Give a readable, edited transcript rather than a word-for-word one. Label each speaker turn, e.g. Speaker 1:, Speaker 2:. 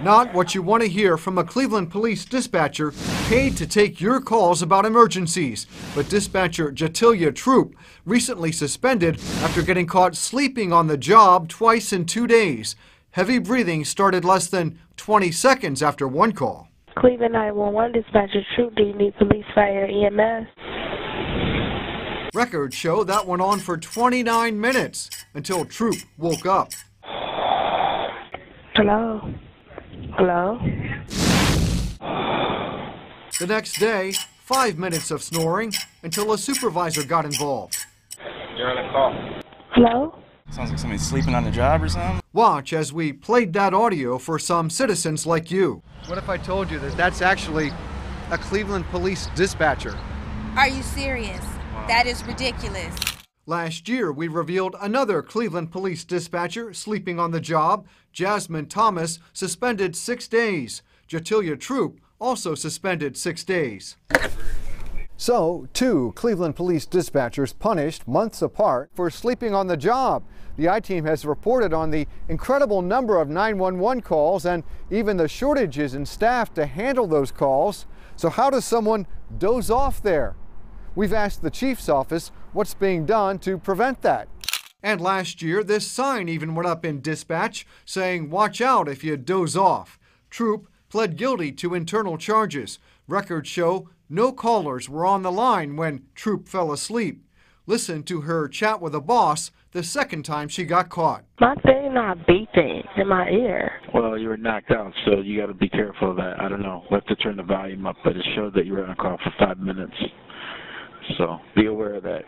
Speaker 1: Not what you want to hear from a Cleveland police dispatcher paid to take your calls about emergencies. But dispatcher Jatilia Troop recently suspended after getting caught sleeping on the job twice in 2 days. Heavy breathing started less than 20 seconds after one call.
Speaker 2: Cleveland 911 dispatcher Troop, do you need police, fire, EMS?
Speaker 1: Records show that went on for 29 minutes until Troop woke up.
Speaker 2: Hello? Hello?
Speaker 1: The next day, 5 minutes of snoring until a supervisor got involved.
Speaker 3: You're on a call.
Speaker 2: Hello?
Speaker 4: Sounds like somebody's sleeping on the job or something.
Speaker 1: Watch as we played that audio for some citizens like you. What if I told you that that's actually a Cleveland police dispatcher?
Speaker 5: Are you serious? That is ridiculous.
Speaker 1: Last year, we revealed another Cleveland police dispatcher sleeping on the job. Jasmine Thomas suspended 6 days. Jatilia Troop also suspended 6 days. So, 2 Cleveland police dispatchers punished months apart for sleeping on the job. The I-Team has reported on the incredible number of 911 calls and even the shortages in staff to handle those calls. So how does someone doze off there? We've asked the chief's office what's being done to prevent that. And last year, this sign even went up in dispatch saying, "Watch out if you doze off." Troop pled guilty to internal charges. Records show no callers were on the line when Troop fell asleep. Listen to her chat with a boss the second time she got caught.
Speaker 2: My thing not beeping in my ear.
Speaker 3: Well, you were knocked out, so you got to be careful of that. I don't know. We'll have to turn the volume up, but it showed that you were on call for 5 minutes. So be aware of that.